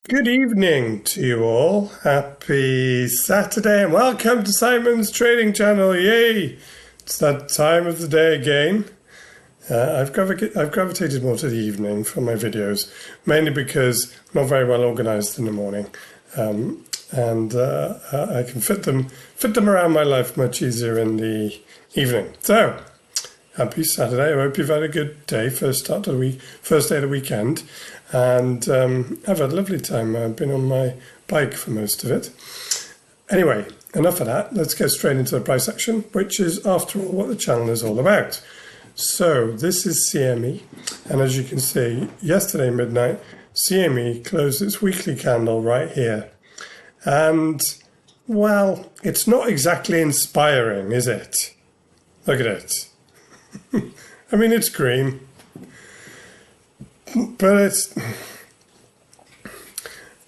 Good evening to you all. Happy Saturday and welcome to Simon's Trading Channel. Yay! It's that time of the day again. I've gravitated more to the evening for my videos, mainly because I'm not very well organised in the morning, and I can fit them around my life much easier in the evening. So, happy Saturday. I hope you've had a good day, first day of the weekend. And I've had a lovely time. I've been on my bike for most of it. Anyway, enough of that. Let's get straight into the price action, which is, after all, what the channel is all about. So this is CME. And as you can see, yesterday midnight, CME closed its weekly candle right here. And, well, it's not exactly inspiring, is it? Look at it. I mean, it's green. But it's,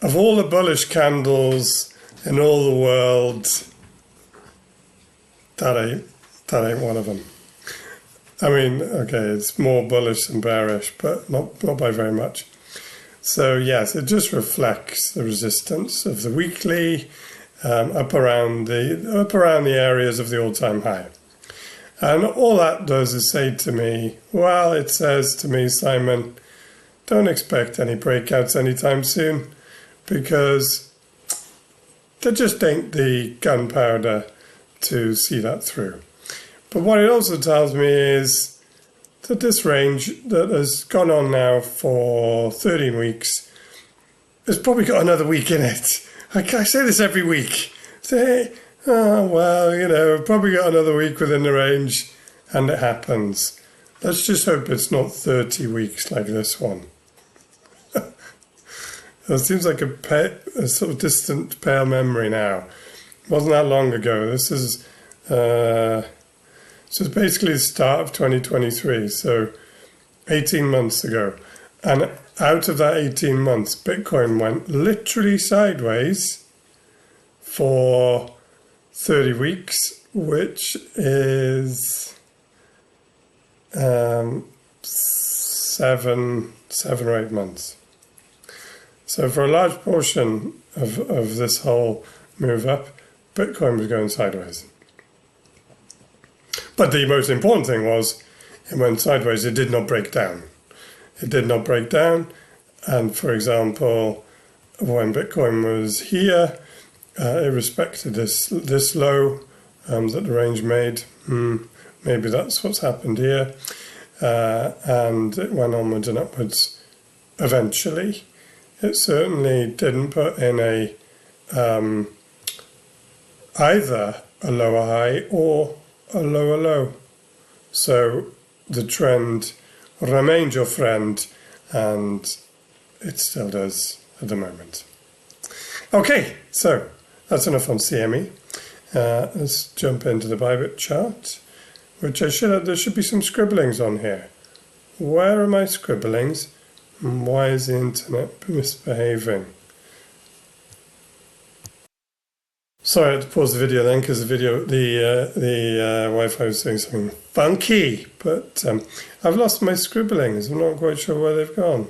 of all the bullish candles in all the world, that ain't one of them. I mean, okay, it's more bullish than bearish, but not by very much. So yes, it just reflects the resistance of the weekly up around the areas of the all-time high. And all that does is say to me, well, it says to me, Simon, don't expect any breakouts anytime soon, because there just ain't the gunpowder to see that through. But what it also tells me is that this range that has gone on now for 13 weeks has probably got another week in it. I say this every week. Say, oh, well, you know, probably got another week within the range, and it happens. Let's just hope it's not 30 weeks like this one. It seems like a sort of distant, pale memory now. It wasn't that long ago. This is basically the start of 2023, so 18 months ago. And out of that 18 months, Bitcoin went literally sideways for 30 weeks, which is seven or 8 months. So for a large portion of this whole move up, Bitcoin was going sideways. But the most important thing was, it went sideways, it did not break down. It did not break down. And for example, when Bitcoin was here, it respected this low that the range made. Maybe that's what's happened here. And it went onwards and upwards eventually. It certainly didn't put in either a lower high or a lower low. So the trend remained your friend, and it still does at the moment. Okay, so that's enough on CME. Let's jump into the Bybit chart, which there should be some scribblings on here. Where are my scribblings? Why is the internet misbehaving? Sorry, I had to pause the video then, because the Wi-Fi was doing something funky. But I've lost my scribblings. I'm not quite sure where they've gone.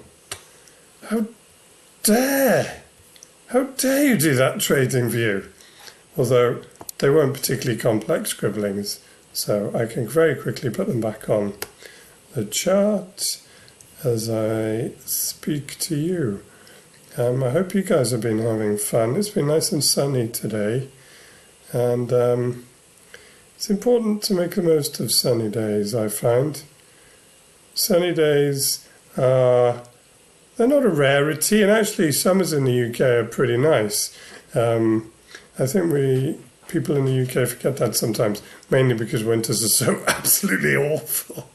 How dare you do that, TradingView? Although they weren't particularly complex scribblings, so I can very quickly put them back on the chart as I speak to you. I hope you guys have been having fun. It's been nice and sunny today, and it's important to make the most of sunny days, I find. Sunny days they're not a rarity, and actually summers in the UK are pretty nice. I think people in the UK forget that sometimes, mainly because winters are so absolutely awful.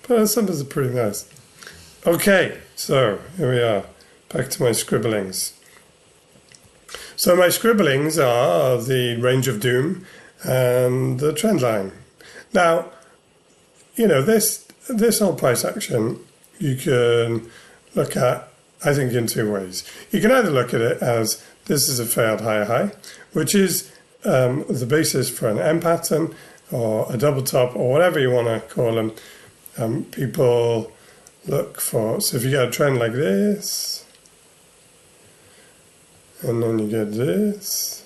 But summers are pretty nice. Okay, so here we are. Back to my scribblings. So my scribblings are the range of doom and the trend line. Now, you know, this whole price action you can look at, I think, in two ways. You can either look at it as this is a failed higher high, which is the basis for an M pattern or a double top or whatever you want to call them. People look for, so if you get a trend like this, And then you get this.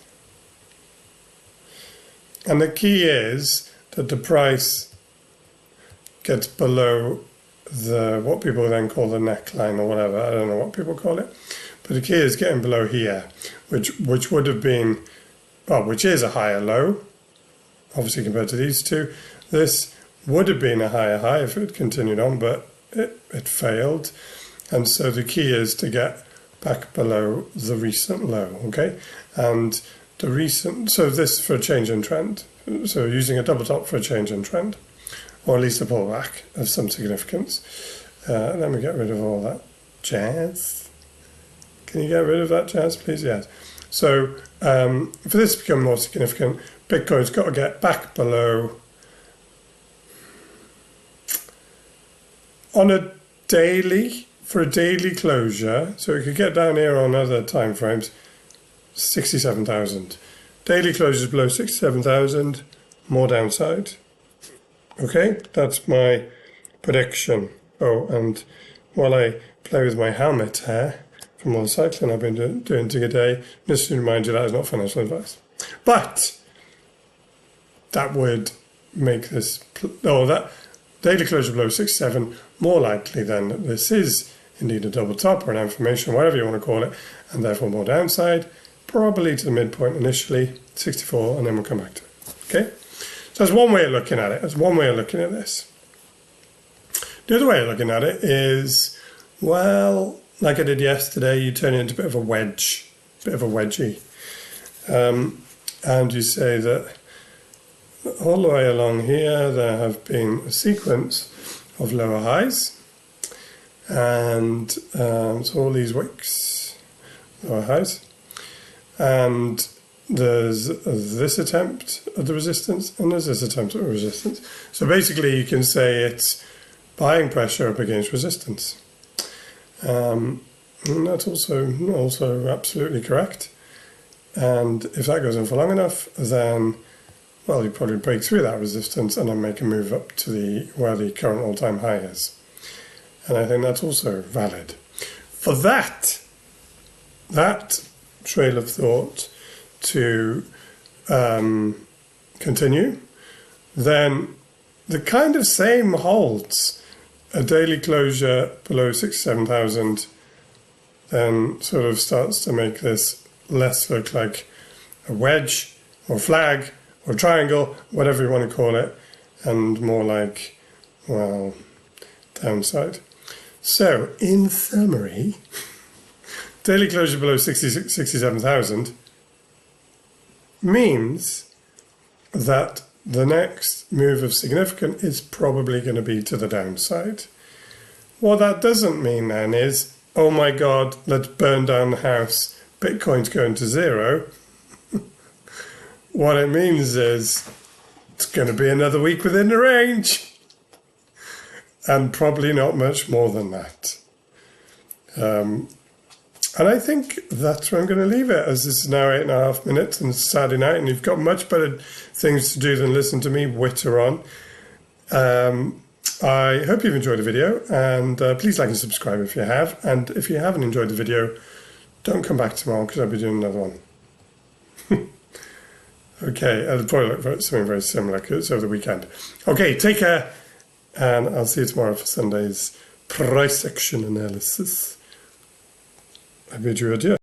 And the key is that the price gets below the what people then call the neckline or whatever. I don't know what people call it. But the key is getting below here, which would have been, well, which is a higher low, obviously compared to these two. This would have been a higher high if it had continued on, but it failed. And so the key is to get back below the recent low, okay? And the recent, so this for a change in trend. So using a double top for a change in trend, or at least a pullback of some significance. Let me get rid of all that jazz. Can you get rid of that jazz, please? Yes. So for this to become more significant, Bitcoin's got to get back below on a daily, for a daily closure, so it could get down here on other time frames, 67,000. Daily closures below 67,000, more downside. Okay, that's my prediction. Oh, and while I play with my helmet hair from all the cycling I've been doing today, just to remind you that is not financial advice. But that would make this, that daily closure below 67, more likely then that this is indeed a double top or an affirmation, whatever you want to call it, and therefore more downside, probably to the midpoint initially, 64, and then we'll come back to it. Okay? So that's one way of looking at it. That's one way of looking at this. The other way of looking at it is, well, like I did yesterday, you turn it into a bit of a wedge, bit of a wedgie. And you say that all the way along here, there have been a sequence of lower highs. And so all these wicks, lower highs. And there's this attempt at the resistance, and there's this attempt at resistance. So basically you can say it's buying pressure up against resistance. And that's also absolutely correct. And if that goes on for long enough, then, well, you probably break through that resistance and then make a move up to where the current all-time high is. And I think that's also valid. For that trail of thought to continue, then the kind of same holds. A daily closure below 67,000 then sort of starts to make this less look like a wedge or flag or triangle, whatever you want to call it, and more like, well, downside. So, in summary, daily closure below 67,000 means that the next move of significance is probably going to be to the downside. What that doesn't mean then is, oh my God, let's burn down the house, Bitcoin's going to zero. What it means is it's going to be another week within the range. And probably not much more than that. And I think that's where I'm going to leave it, as this is now 8.5 minutes and it's Saturday night and you've got much better things to do than listen to me witter on. I hope you've enjoyed the video, and please like and subscribe if you have. And if you haven't enjoyed the video, don't come back tomorrow because I'll be doing another one. Okay, I'll probably look for something very similar because it's over the weekend. Okay, take care, and I'll see you tomorrow for Sunday's price action analysis. I bid you adieu.